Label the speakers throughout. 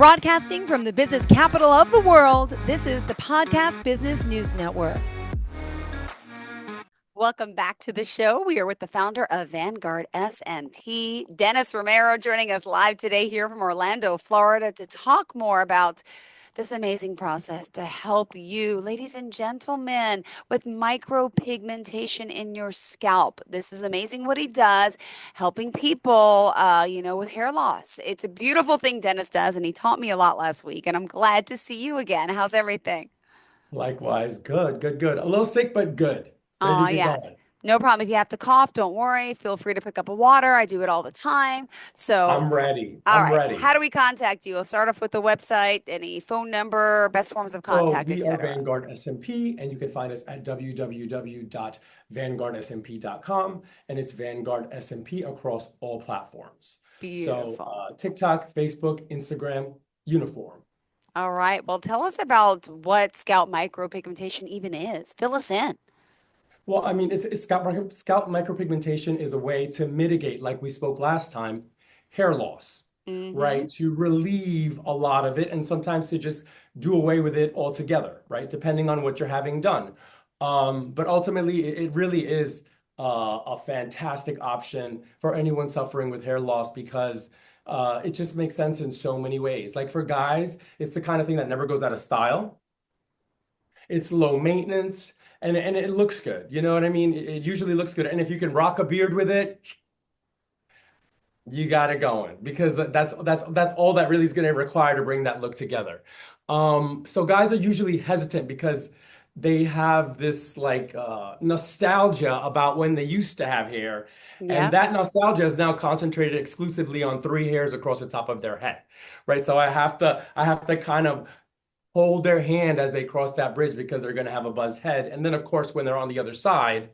Speaker 1: Broadcasting from the business capital of the world, this is the Podcast Business News Network. Welcome back to the show. We are with the founder of Vanguard SMP, Dennis Romero, joining us live today here from Orlando, Florida, to talk more about this amazing process to help you, ladies and gentlemen, with micropigmentation in your scalp. This is amazing what he does, helping people, with hair loss. It's a beautiful thing Dennis does, and he taught me a lot last week, and I'm glad to see you again. How's everything?
Speaker 2: Likewise. Good, good, good. A little sick, but good. Ready
Speaker 1: Oh,
Speaker 2: to get
Speaker 1: yes.
Speaker 2: going.
Speaker 1: No problem. If you have to cough, don't worry. Feel free to pick up a water. I do it all the time. So,
Speaker 2: I'm ready.
Speaker 1: all
Speaker 2: I'm
Speaker 1: right.
Speaker 2: ready.
Speaker 1: How do we contact you? We'll start off with the website, any phone number, best forms of
Speaker 2: So
Speaker 1: contact,
Speaker 2: we are
Speaker 1: etc.
Speaker 2: Vanguard SMP, and you can find us at www.vanguardsmp.com, and it's Vanguard SMP across all platforms. So
Speaker 1: Beautiful.
Speaker 2: TikTok, Facebook, Instagram, uniform.
Speaker 1: All right. Well, tell us about what scalp micropigmentation even is. Fill us in.
Speaker 2: Well, I mean, it's scalp micropigmentation is a way to mitigate, like we spoke last time, hair loss,
Speaker 1: Mm-hmm.
Speaker 2: right? To relieve a lot of it and sometimes to just do away with it altogether, right? Depending on what you're having done. But ultimately, it really is a fantastic option for anyone suffering with hair loss because it just makes sense in so many ways. Like for guys, it's the kind of thing that never goes out of style. It's low maintenance and it looks good. You know what I mean? It usually looks good. And if you can rock a beard with it, you got it going because that's all that really is going to require to bring that look together. So guys are usually hesitant because they have this like nostalgia about when they used to have hair, and
Speaker 1: Yep.
Speaker 2: that nostalgia is now concentrated exclusively on three hairs across the top of their head, right? So I have to kind of hold their hand as they cross that bridge because they're going to have a buzzed head. And then, of course, when they're on the other side,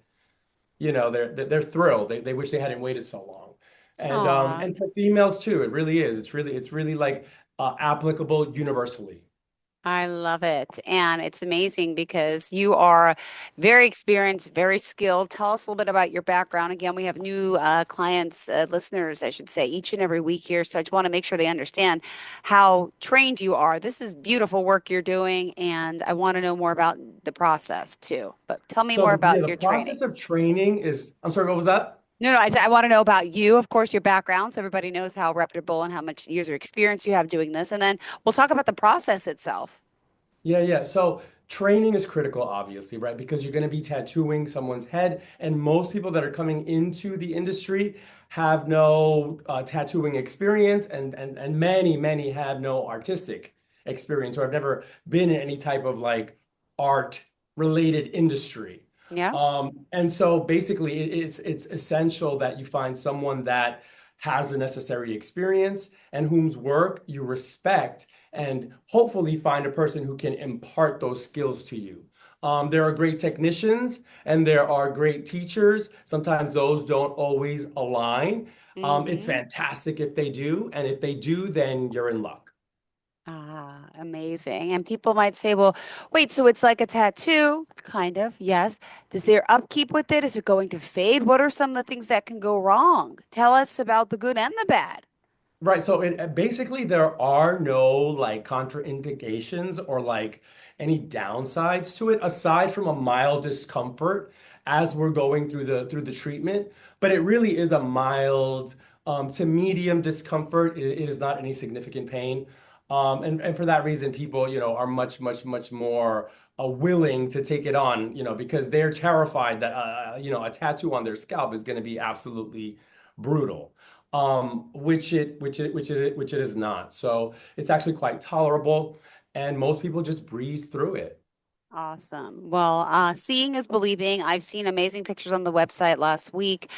Speaker 2: they're thrilled. They wish they hadn't waited so long.
Speaker 1: Aw.
Speaker 2: And for females too, it really is. It's really like applicable universally.
Speaker 1: I love it. And it's amazing because you are very experienced, very skilled. Tell us a little bit about your background. Again, we have new clients, listeners, I should say, each and every week here. So I just want to make sure they understand how trained you are. This is beautiful work you're doing. And I want to know more about the process too. But tell me
Speaker 2: So
Speaker 1: more
Speaker 2: yeah,
Speaker 1: about
Speaker 2: the
Speaker 1: your training.
Speaker 2: process of training is, I'm sorry, what was that?
Speaker 1: No, no, I said I want to know about you, of course, your background, so everybody knows how reputable and how much years of experience you have doing this. And then we'll talk about the process itself.
Speaker 2: Yeah, yeah. So training is critical, obviously, right? Because you're going to be tattooing someone's head, and most people that are coming into the industry have no tattooing experience, and many have no artistic experience, or have never been in any type of like art related industry.
Speaker 1: Yeah.
Speaker 2: And so basically, it's essential that you find someone that has the necessary experience and whose work you respect and hopefully find a person who can impart those skills to you. There are great technicians and there are great teachers. Sometimes those don't always align. It's
Speaker 1: Mm-hmm.
Speaker 2: fantastic if they do. And if they do, then you're in luck.
Speaker 1: Ah, amazing. And people might say, well, wait, so it's like a tattoo? Kind of, yes. Is there upkeep with it? Is it going to fade? What are some of the things that can go wrong? Tell us about the good and the bad.
Speaker 2: Right. So basically there are no like contraindications or like any downsides to it aside from a mild discomfort as we're going through the treatment. But it really is a mild to medium discomfort. It is not any significant pain. And for that reason, people, are much more willing to take it on, because they're terrified that a tattoo on their scalp is going to be absolutely brutal which it is not. So it's actually quite tolerable, and most people just breeze through it.
Speaker 1: Awesome. Well, seeing is believing. I've seen amazing pictures on the website last week,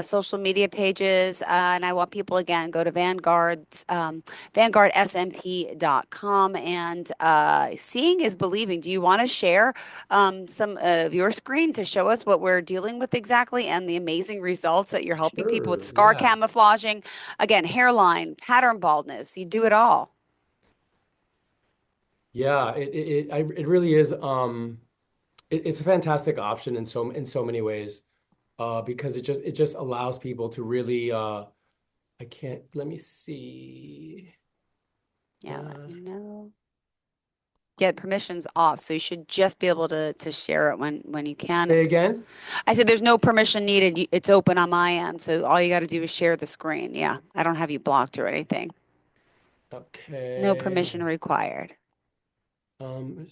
Speaker 1: social media pages, and I want people again go to vanguardsmp.com and seeing is believing. Do you want to share some of your screen to show us what we're dealing with exactly and the amazing results that you're helping people with
Speaker 2: Sure,
Speaker 1: scar
Speaker 2: yeah.
Speaker 1: camouflaging, again, hairline, pattern baldness. You do it all.
Speaker 2: Yeah, it really is it's a fantastic option in so many ways because it just allows people to really I can't let me see.
Speaker 1: Yeah, let
Speaker 2: Uh,
Speaker 1: me know. Yeah, permission's off, so you should just be able to share it when you can.
Speaker 2: Say again.
Speaker 1: I said there's no permission needed. It's open on my end, so all you got to do is share the screen. Yeah, I don't have you blocked or anything. No
Speaker 2: Okay.
Speaker 1: permission required.
Speaker 2: Um,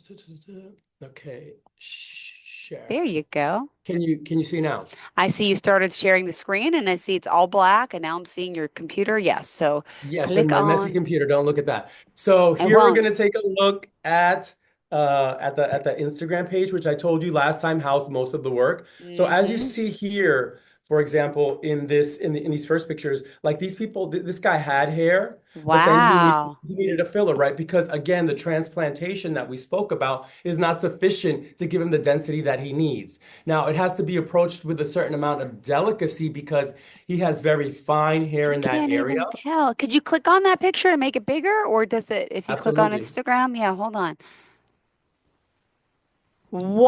Speaker 2: okay. Share.
Speaker 1: There you go.
Speaker 2: Can you see now?
Speaker 1: I see you started sharing the screen and I see it's all black and now I'm seeing your computer. Yes. So
Speaker 2: Yes, and
Speaker 1: click
Speaker 2: my messy
Speaker 1: on.
Speaker 2: computer. Don't look at that. So
Speaker 1: I
Speaker 2: here we're gonna
Speaker 1: won't.
Speaker 2: take a look at the Instagram page, which I told you last time housed most of the work. So as you
Speaker 1: Mm-hmm.
Speaker 2: see here, for example, in this in these first pictures, like these people, this guy had hair, but then
Speaker 1: Wow.
Speaker 2: he needed a filler, right? Because again, the transplantation that we spoke about is not sufficient to give him the density that he needs. Now, it has to be approached with a certain amount of delicacy because he has very fine hair
Speaker 1: You
Speaker 2: in that
Speaker 1: can't
Speaker 2: area.
Speaker 1: even tell. Could you click on that picture to make it bigger? Or does it, if you click on
Speaker 2: Absolutely.
Speaker 1: Instagram? Yeah, hold on.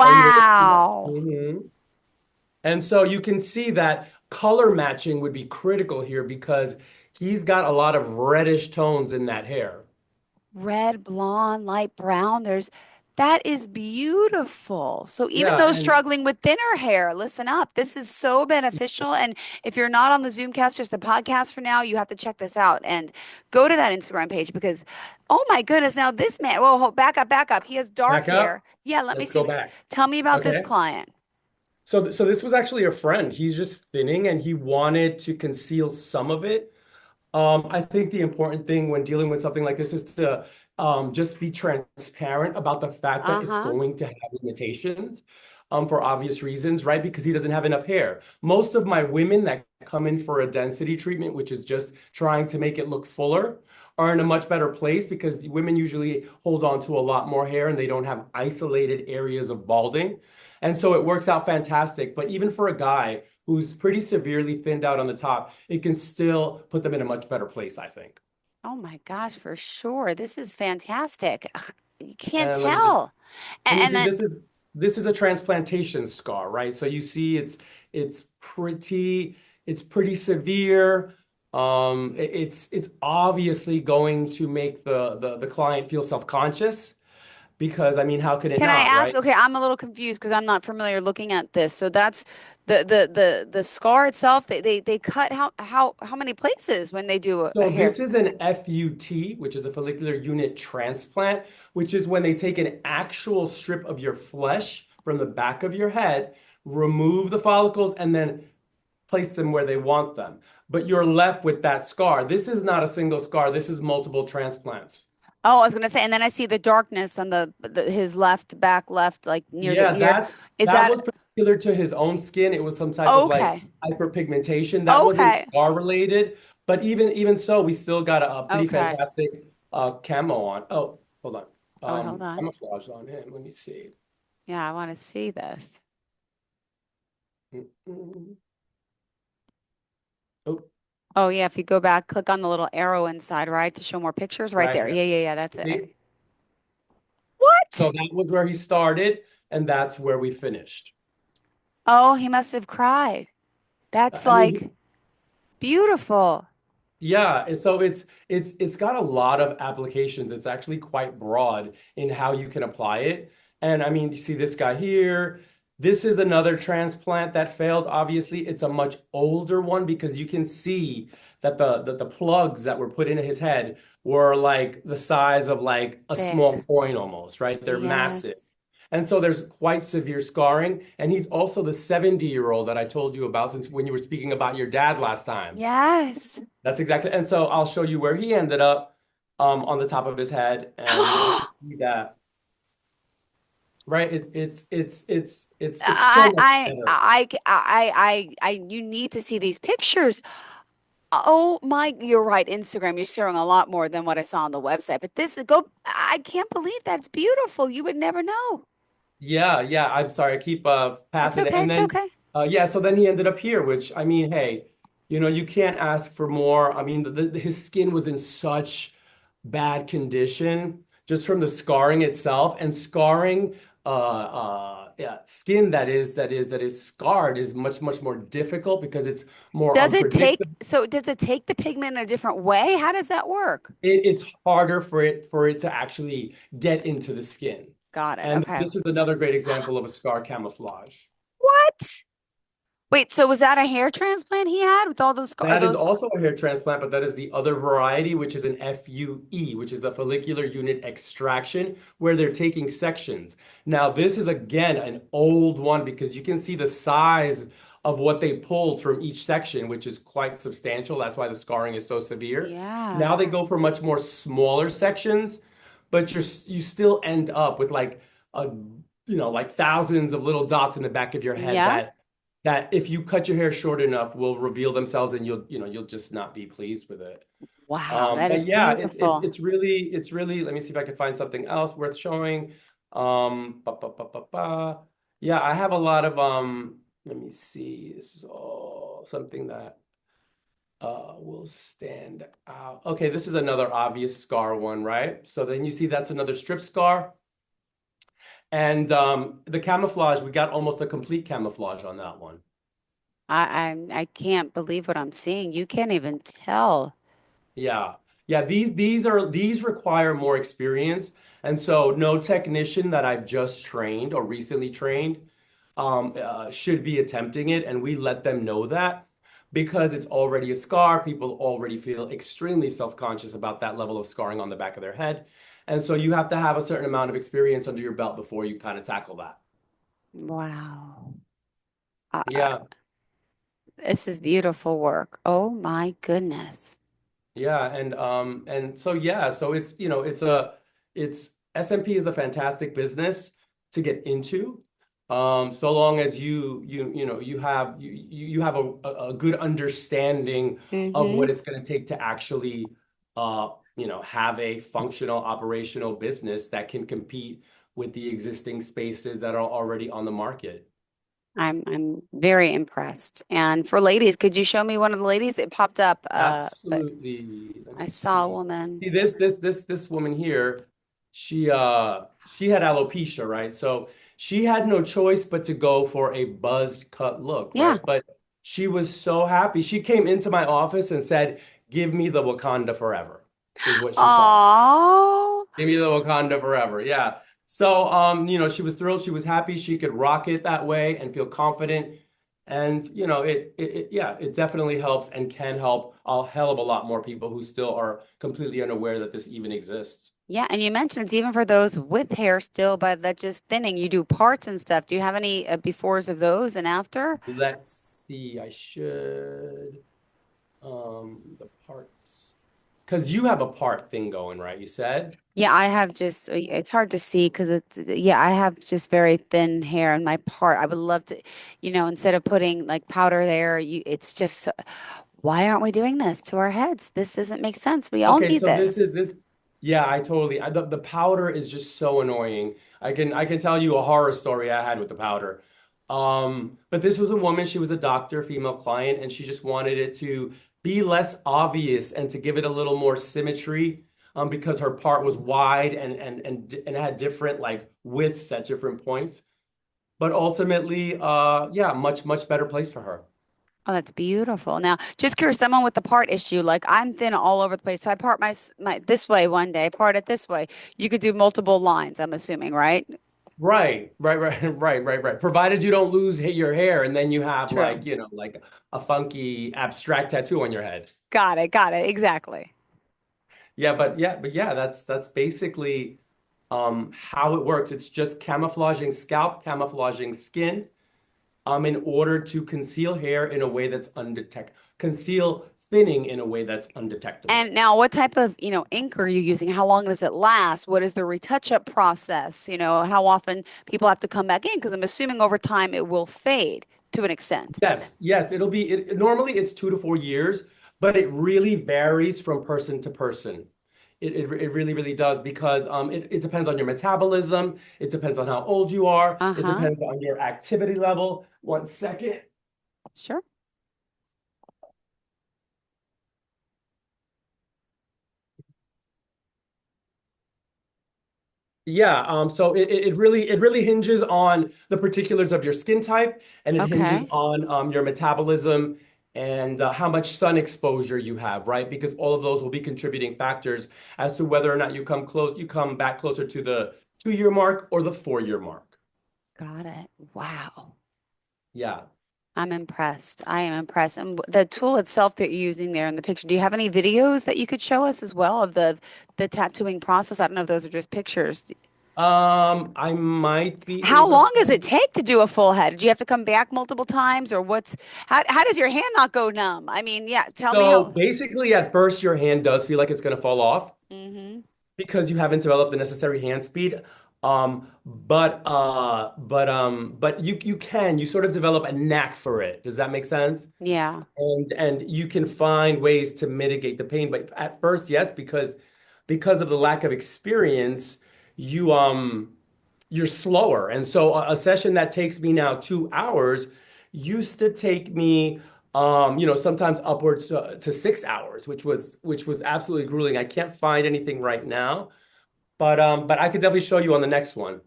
Speaker 2: And you're gonna see that.
Speaker 1: Wow.
Speaker 2: And so you can see that color matching would be critical here because he's got a lot of reddish tones in that hair.
Speaker 1: Red, blonde, light brown. That is beautiful. So even
Speaker 2: Yeah,
Speaker 1: those
Speaker 2: and
Speaker 1: struggling with thinner hair, listen up. This is so beneficial. And if you're not on the Zoomcast, just the podcast for now, you have to check this out and go to that Instagram page because, oh my goodness, now this man, whoa, back up, back up. He has dark
Speaker 2: back
Speaker 1: hair.
Speaker 2: up.
Speaker 1: Yeah, let me
Speaker 2: Let's
Speaker 1: see.
Speaker 2: go back.
Speaker 1: Tell me about this
Speaker 2: Okay.
Speaker 1: client.
Speaker 2: So this was actually a friend. He's just thinning and he wanted to conceal some of it. I think the important thing when dealing with something like this is to just be transparent about the fact that it's
Speaker 1: Uh-huh.
Speaker 2: going to have limitations for obvious reasons, right? Because he doesn't have enough hair. Most of my women that come in for a density treatment, which is just trying to make it look fuller, are in a much better place because women usually hold on to a lot more hair and they don't have isolated areas of balding. And so it works out fantastic. But even for a guy, who's pretty severely thinned out on the top, it can still put them in a much better place, I think.
Speaker 1: Oh my gosh, for sure. This is fantastic. Ugh, you can't
Speaker 2: And let me just
Speaker 1: tell.
Speaker 2: and you
Speaker 1: And
Speaker 2: see
Speaker 1: then
Speaker 2: this is a transplantation scar, right? So you see it's pretty severe. It's obviously going to make the client feel self-conscious because I mean, how could it
Speaker 1: can I
Speaker 2: not,
Speaker 1: ask?
Speaker 2: right?
Speaker 1: Okay, I'm a little confused because I'm not familiar looking at this. So that's the scar itself. They cut how many places when they do a
Speaker 2: So
Speaker 1: hair?
Speaker 2: this is an FUT, which is a follicular unit transplant, which is when they take an actual strip of your flesh from the back of your head, remove the follicles, and then place them where they want them. But you're left with that scar. This is not a single scar. This is multiple transplants.
Speaker 1: Oh, I was gonna say, and then I see the darkness on his left back left, like near the
Speaker 2: Yeah,
Speaker 1: ear. Is
Speaker 2: that
Speaker 1: that
Speaker 2: was particular to his own skin. It was some type of like
Speaker 1: okay?
Speaker 2: hyperpigmentation. That wasn't
Speaker 1: Okay,
Speaker 2: scar related, but even so, we still got a pretty
Speaker 1: okay.
Speaker 2: fantastic camo on. Oh, hold on.
Speaker 1: Oh, wait, hold on.
Speaker 2: Camouflage on him. Let me see.
Speaker 1: Yeah, I want to see this.
Speaker 2: Mm-mm. Oh,
Speaker 1: Oh yeah, if you go back, click on the little arrow inside, right, to show more pictures. Right
Speaker 2: right
Speaker 1: there.
Speaker 2: here.
Speaker 1: Yeah, that's it.
Speaker 2: See? So
Speaker 1: What?
Speaker 2: that was where he started, and that's where we finished.
Speaker 1: Oh, he must have cried. That's
Speaker 2: I mean,
Speaker 1: like beautiful.
Speaker 2: yeah, and so it's got a lot of applications. It's actually quite broad in how you can apply it. And I mean, you see this guy here. This is another transplant that failed. Obviously, it's a much older one because you can see that the plugs that were put into his head were like the size of like a small
Speaker 1: Thick.
Speaker 2: coin almost, right? They're massive.
Speaker 1: Yes.
Speaker 2: And so there's quite severe scarring. And he's also the 70-year-old that I told you about since when you were speaking about your dad last time.
Speaker 1: Yes.
Speaker 2: That's exactly. And so I'll show you where he ended up on the top of his head, and you can see that, right? It's so much better.
Speaker 1: You need to see these pictures. Oh my, you're right. Instagram, you're sharing a lot more than what I saw on the website. But I can't believe that's beautiful. You would never know.
Speaker 2: Yeah, yeah. I'm sorry. I keep
Speaker 1: It's
Speaker 2: passing it.
Speaker 1: okay.
Speaker 2: And
Speaker 1: It's
Speaker 2: then
Speaker 1: okay.
Speaker 2: yeah, so then he ended up here, which I mean, hey, you can't ask for more. I mean, his skin was in such bad condition just from the scarring itself. And scarring yeah, skin that is scarred is much more difficult because it's more
Speaker 1: Does it take,
Speaker 2: unpredictable.
Speaker 1: so does it take the pigment in a different way? How does that work?
Speaker 2: It's harder for it to actually get into the skin.
Speaker 1: Got it.
Speaker 2: And
Speaker 1: Okay.
Speaker 2: this is another great example of a scar camouflage.
Speaker 1: What? Wait, so was that a hair transplant he had with all those, are
Speaker 2: That is
Speaker 1: those?
Speaker 2: also a hair transplant, but that is the other variety, which is an FUE, which is the follicular unit extraction, where they're taking sections. Now, this is again an old one because you can see the size of what they pulled from each section, which is quite substantial. That's why the scarring is so severe.
Speaker 1: Yeah.
Speaker 2: Now they go for much more smaller sections, but you still end up with like a like thousands of little dots in the back of your head
Speaker 1: Yeah.
Speaker 2: that if you cut your hair short enough will reveal themselves and you'll just not be pleased with it.
Speaker 1: Wow, that
Speaker 2: But
Speaker 1: is
Speaker 2: yeah,
Speaker 1: beautiful.
Speaker 2: it's really, let me see if I can find something else worth showing. Ba, ba, ba, ba, ba. Yeah, I have a lot of let me see. This is all something that will stand out. Okay, this is another obvious scar one, right? So then you see that's another strip scar. And the camouflage, we got almost a complete camouflage on that one.
Speaker 1: I can't believe what I'm seeing. You can't even tell.
Speaker 2: Yeah. Yeah, these require more experience. And so no technician that I've just trained or recently trained should be attempting it. And we let them know that because it's already a scar. People already feel extremely self-conscious about that level of scarring on the back of their head. And so you have to have a certain amount of experience under your belt before you kind of tackle that.
Speaker 1: Wow.
Speaker 2: Yeah.
Speaker 1: This is beautiful work. Oh my goodness.
Speaker 2: Yeah, and so yeah, so it's SMP is a fantastic business to get into. So long as you have a good understanding of
Speaker 1: Mm-hmm.
Speaker 2: what it's going to take to actually have a functional operational business that can compete with the existing spaces that are already on the market.
Speaker 1: I'm very impressed. And for ladies, could you show me one of the ladies? It popped up, but
Speaker 2: Absolutely. Let
Speaker 1: I
Speaker 2: me
Speaker 1: saw a
Speaker 2: see.
Speaker 1: woman.
Speaker 2: See this woman here, she had alopecia, right? So she had no choice but to go for a buzzed cut look,
Speaker 1: Yeah.
Speaker 2: right? But she was so happy. She came into my office and said, "Give me the Wakanda forever," is what she said.
Speaker 1: Oh,
Speaker 2: Give me the Wakanda forever. Yeah. So, she was thrilled. She was happy she could rock it that way and feel confident. And, yeah, it definitely helps and can help a hell of a lot more people who still are completely unaware that this even exists.
Speaker 1: yeah. And you mentioned it's even for those with hair still, but that just thinning. You do parts and stuff. Do you have any befores of those and after?
Speaker 2: Let's see. I should, the parts. Because you have a part thing going, right? You said?
Speaker 1: Yeah, I have just, it's hard to see because yeah, I have just very thin hair in my part. I would love to, instead of putting like powder there, it's just, why aren't we doing this to our heads? This doesn't make sense. We all
Speaker 2: Okay,
Speaker 1: need
Speaker 2: so this
Speaker 1: this.
Speaker 2: is this. Yeah, the powder is just so annoying. I can tell you a horror story I had with the powder. But this was a woman, she was a doctor, female client, and she just wanted it to be less obvious and to give it a little more symmetry, because her part was wide and had different like widths at different points. But ultimately, yeah, much better place for her.
Speaker 1: Oh, that's beautiful. Now, just curious, someone with the part issue, like I'm thin all over the place. So I part my this way one day, part it this way. You could do multiple lines, I'm assuming, right?
Speaker 2: Right. Provided you don't lose your hair and then you have
Speaker 1: True.
Speaker 2: like a funky abstract tattoo on your head.
Speaker 1: Got it. Got it. Exactly.
Speaker 2: Yeah, that's basically how it works. It's just camouflaging scalp, camouflaging skin, in order to conceal hair in a way that's undetectable, conceal thinning in a way that's undetectable.
Speaker 1: And now, what type of, ink are you using? How long does it last? What is the retouch-up process? How often people have to come back in? Because I'm assuming over time it will fade to an extent.
Speaker 2: Yes, normally it's 2 to 4 years, but it really varies from person to person. It really does because it depends on your metabolism, it depends on how old you are, it
Speaker 1: Uh-huh.
Speaker 2: depends on your activity level. 1 second.
Speaker 1: Sure.
Speaker 2: Yeah, so it really hinges on the particulars of your skin type, and it hinges
Speaker 1: Okay.
Speaker 2: on your metabolism and how much sun exposure you have, right? Because all of those will be contributing factors as to whether or not you come back closer to the 2 year mark or the 4 year mark.
Speaker 1: Got it. Wow.
Speaker 2: Yeah.
Speaker 1: I'm impressed. I am impressed. And the tool itself that you're using there in the picture, do you have any videos that you could show us as well of the tattooing process? I don't know if those are just pictures.
Speaker 2: I might be
Speaker 1: How
Speaker 2: able
Speaker 1: long does it
Speaker 2: to.
Speaker 1: take to do a full head? Do you have to come back multiple times or how does your hand not go numb? I mean, yeah, tell me
Speaker 2: So
Speaker 1: how.
Speaker 2: basically, at first, your hand does feel like it's going to fall off,
Speaker 1: Mm-hmm.
Speaker 2: because you haven't developed the necessary hand speed. But you sort of develop a knack for it. Does that make sense?
Speaker 1: Yeah.
Speaker 2: And you can find ways to mitigate the pain. But at first, yes, because of the lack of experience, you you're slower. And so a session that takes me now 2 hours used to take me sometimes upwards to 6 hours, which was absolutely grueling. I can't find anything right now. But I could definitely show you on the next one.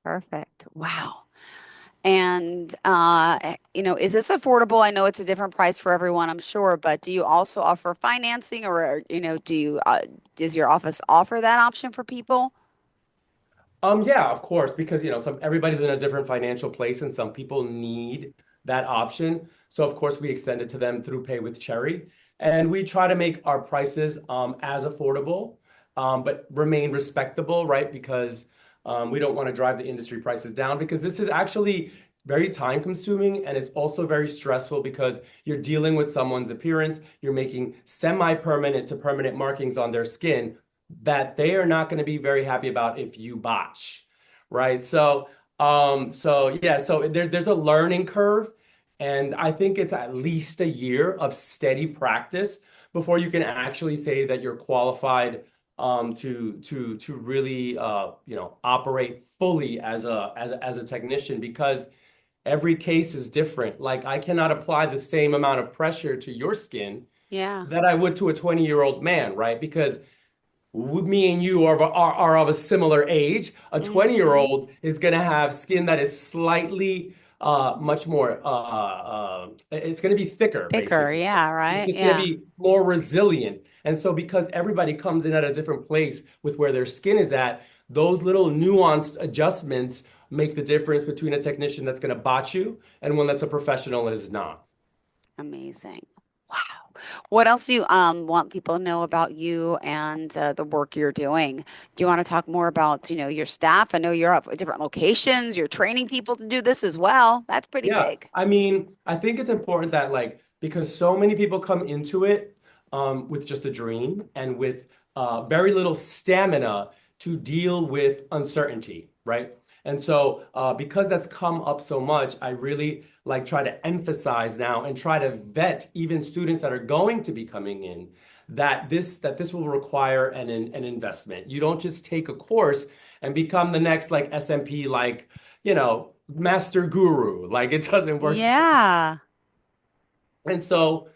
Speaker 1: Perfect. Wow. And is this affordable? I know it's a different price for everyone, I'm sure, but do you also offer financing or does your office offer that option for people?
Speaker 2: Yeah, of course, because some everybody's in a different financial place, and some people need that option. So of course we extend it to them through Pay with Cherry, and we try to make our prices as affordable, but remain respectable, right? Because we don't want to drive the industry prices down, because this is actually very time consuming, and it's also very stressful because you're dealing with someone's appearance, you're making semi-permanent to permanent markings on their skin that they are not going to be very happy about if you botch, right? So yeah, so there's a learning curve, and I think it's at least a year of steady practice before you can actually say that you're qualified to really operate fully as a technician, because every case is different. Like, I cannot apply the same amount of pressure to your skin
Speaker 1: Yeah.
Speaker 2: that I would to a 20-year-old man, right? Because me and you are of a similar age. A 20-year
Speaker 1: Hmm.
Speaker 2: old is going to have skin that is slightly much more it's going to be thicker,
Speaker 1: Thicker.
Speaker 2: basically.
Speaker 1: Yeah,
Speaker 2: It's
Speaker 1: right.
Speaker 2: just going to
Speaker 1: Yeah.
Speaker 2: be more resilient. And so because everybody comes in at a different place with where their skin is at, those little nuanced adjustments make the difference between a technician that's going to botch you and one that's a professional that is not.
Speaker 1: Amazing. Wow. What else do you want people to know about you and the work you're doing? Do you want to talk more about, your staff? I know you're up at different locations. You're training people to do this as well. That's pretty
Speaker 2: Yeah,
Speaker 1: big.
Speaker 2: I mean, I think it's important that, like, because so many people come into it with just a dream and with very little stamina to deal with uncertainty, right? And so because that's come up so much, I really like try to emphasize now and try to vet even students that are going to be coming in that this will require an investment. You don't just take a course and become the next like SMP, like, master guru. Like, it doesn't work.
Speaker 1: Yeah,
Speaker 2: And so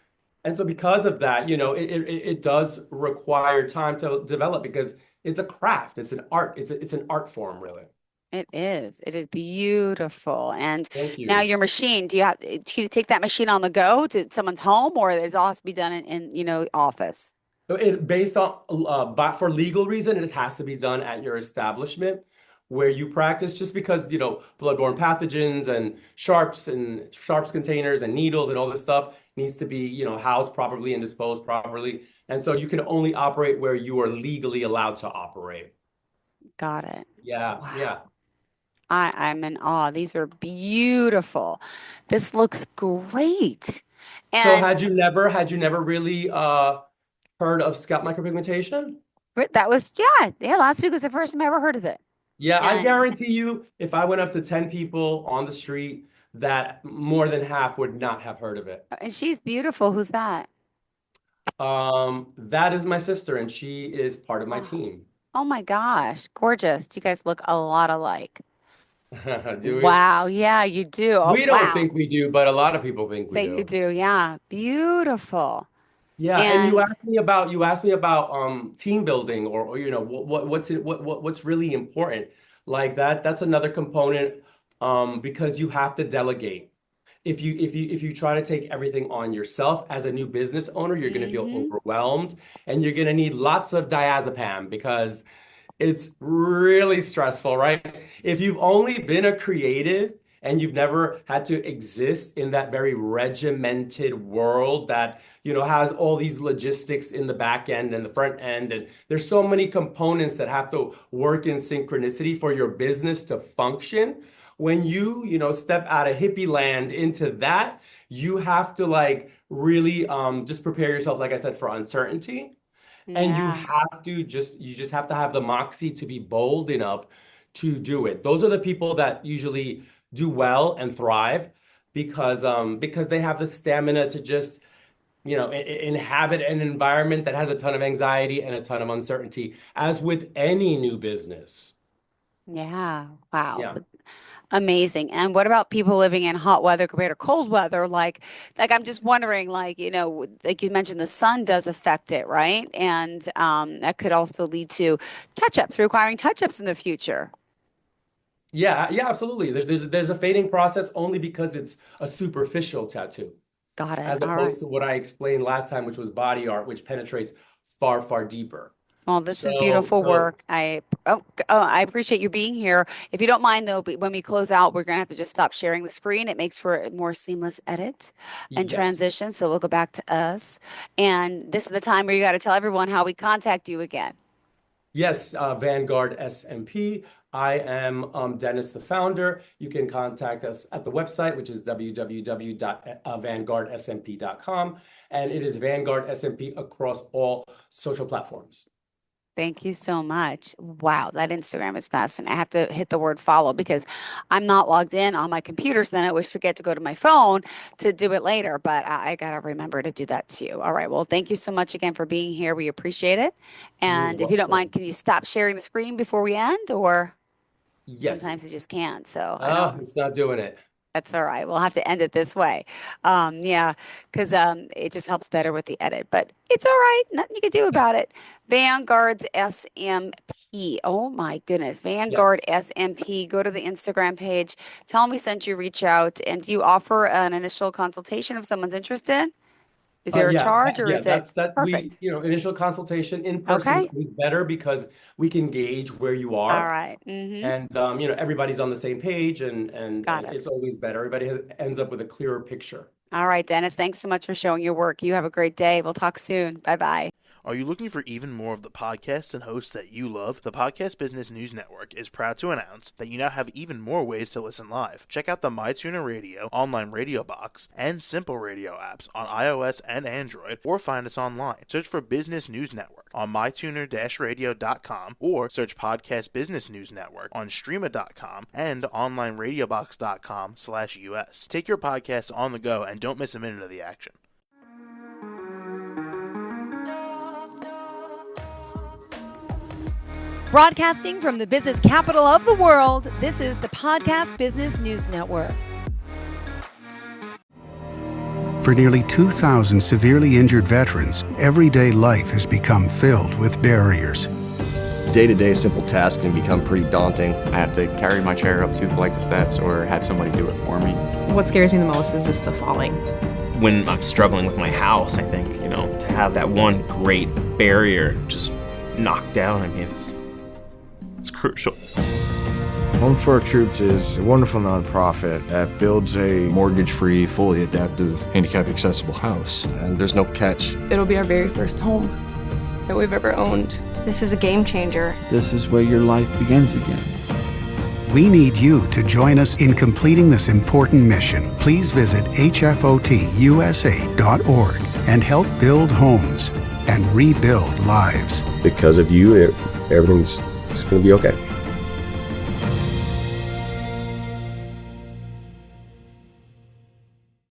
Speaker 2: because of that, it does require time to develop, because it's a craft, it's an art, it's an art form, really.
Speaker 1: it is. It is beautiful. And
Speaker 2: Thank
Speaker 1: now
Speaker 2: you.
Speaker 1: your machine, do you take that machine on the go to someone's home or does it all have to be done in office?
Speaker 2: So it based on but for legal reason, it has to be done at your establishment where you practice, just because, bloodborne pathogens and sharps containers and needles and all this stuff needs to be, housed properly and disposed properly. And so you can only operate where you are legally allowed to operate.
Speaker 1: Got it.
Speaker 2: Yeah,
Speaker 1: Wow.
Speaker 2: yeah.
Speaker 1: I'm in awe. These are beautiful. This looks great.
Speaker 2: So
Speaker 1: And
Speaker 2: had you never really heard of scalp micropigmentation?
Speaker 1: that was, yeah, yeah, last week was the first time I ever heard of it.
Speaker 2: Yeah, I
Speaker 1: And
Speaker 2: guarantee you, if I went up to 10 people on the street, that more than half would not have heard of it.
Speaker 1: and she's beautiful. Who's that?
Speaker 2: That is my sister, and she is part of my
Speaker 1: Oh,
Speaker 2: team.
Speaker 1: oh my gosh, gorgeous. You guys look a lot alike.
Speaker 2: Do we?
Speaker 1: Wow, yeah, you do. Oh,
Speaker 2: We don't
Speaker 1: wow.
Speaker 2: think we do, but a lot of people think we
Speaker 1: Say you
Speaker 2: do.
Speaker 1: do. Yeah. Beautiful.
Speaker 2: Yeah, and
Speaker 1: And
Speaker 2: you asked me about team building or you know what's really important. Like that's another component because you have to delegate. If you try to take everything on yourself as a new business owner, you're going to feel
Speaker 1: hmm
Speaker 2: overwhelmed and you're going to need lots of diazepam because it's really stressful, right? If you've only been a creative and you've never had to exist in that very regimented world that, has all these logistics in the back end and the front end, and there's so many components that have to work in synchronicity for your business to function. When you step out of hippie land into that, you have to like really just prepare yourself, like I said, for uncertainty. And
Speaker 1: yeah,
Speaker 2: you just have to have the moxie to be bold enough to do it. Those are the people that usually do well and thrive because they have the stamina to just, inhabit an environment that has a ton of anxiety and a ton of uncertainty, as with any new business.
Speaker 1: yeah. Wow.
Speaker 2: Yeah.
Speaker 1: Amazing. And what about people living in hot weather compared to cold weather? Like I'm just wondering, like you mentioned, the sun does affect it, right? And that could also lead to touch-ups, requiring touch-ups in the future.
Speaker 2: Yeah, yeah, absolutely. There's a fading process only because it's a superficial tattoo,
Speaker 1: Got it.
Speaker 2: as
Speaker 1: All right.
Speaker 2: opposed to what I explained last time, which was body art, which penetrates far, far deeper.
Speaker 1: Well, this is
Speaker 2: So,
Speaker 1: beautiful
Speaker 2: so
Speaker 1: work. I appreciate you being here. If you don't mind, though, when we close out, we're gonna have to just stop sharing the screen. It makes for a more seamless edit and
Speaker 2: yes,
Speaker 1: transition. So we'll go back to us, and this is the time where you got to tell everyone how we contact you again.
Speaker 2: yes, Vanguard SMP. I am Dennis, the founder. You can contact us at the website, which is www.vanguardsmp.com. And it is Vanguard SMP across all social platforms.
Speaker 1: Thank you so much. Wow, that Instagram is fascinating. I have to hit the word follow because I'm not logged in on my computer, so then I always forget to go to my phone to do it later. But I got to remember to do that too. All right. Well, thank you so much again for being here. We appreciate it.
Speaker 2: You're
Speaker 1: And if you don't mind,
Speaker 2: welcome.
Speaker 1: can you stop sharing the screen before we end? Or
Speaker 2: Yes.
Speaker 1: sometimes it just can't. So I don't.
Speaker 2: It's not doing it.
Speaker 1: That's all right. We'll have to end it this way. Yeah, because it just helps better with the edit. But it's all right. Nothing you can do about it. Vanguard's SMP. Oh my goodness. Vanguard
Speaker 2: Yes.
Speaker 1: SMP. Go to the Instagram page. Tell them we sent you, reach out. And do you offer an initial consultation if someone's interested? Is there a
Speaker 2: Yeah,
Speaker 1: charge or
Speaker 2: yeah,
Speaker 1: is it
Speaker 2: that's that we,
Speaker 1: perfect?
Speaker 2: initial consultation in person is
Speaker 1: Okay.
Speaker 2: always better because we can gauge where you
Speaker 1: All
Speaker 2: are.
Speaker 1: right. Mm-hmm.
Speaker 2: And everybody's on the same page and
Speaker 1: Got it.
Speaker 2: it's always better. Ends up with a clearer picture.
Speaker 1: All right, Dennis. Thanks so much for showing your work. You have a great day. We'll talk soon. Bye bye.
Speaker 3: Are you looking for even more of the podcasts and hosts that you love? The Podcast Business News Network is proud to announce that you now have even more ways to listen live. Check out the MyTuner Radio, online radio box, and Simple Radio apps on iOS and Android, or find us online. Search for Business News Network on mytuner-radio.com or search Podcast Business News Network on streama.com and onlineradiobox.com/US. Take your podcast on the go and don't miss a minute of the action.
Speaker 4: Broadcasting from the business capital of the world, this is the Podcast Business News Network.
Speaker 5: For nearly 2,000 severely injured veterans, everyday life has become filled with barriers.
Speaker 6: Day-to-day simple tasks can become pretty daunting.
Speaker 7: I have to carry my chair up 2 flights of steps or have somebody do it for me.
Speaker 8: What scares me the most is just the falling.
Speaker 9: When I'm struggling with my house, I think, to have that one great barrier just knocked down, it's crucial.
Speaker 10: Home for Our Troops is a wonderful nonprofit that builds a
Speaker 6: Mortgage-free, fully adaptive, handicap-accessible house. And there's no catch.
Speaker 11: It'll be our very first home that we've ever owned. This is a game changer.
Speaker 12: This is where your life begins again.
Speaker 5: We need you to join us in completing this important mission. Please visit hfotusa.org and help build homes and rebuild lives.
Speaker 6: Because of you, everything's going to be okay.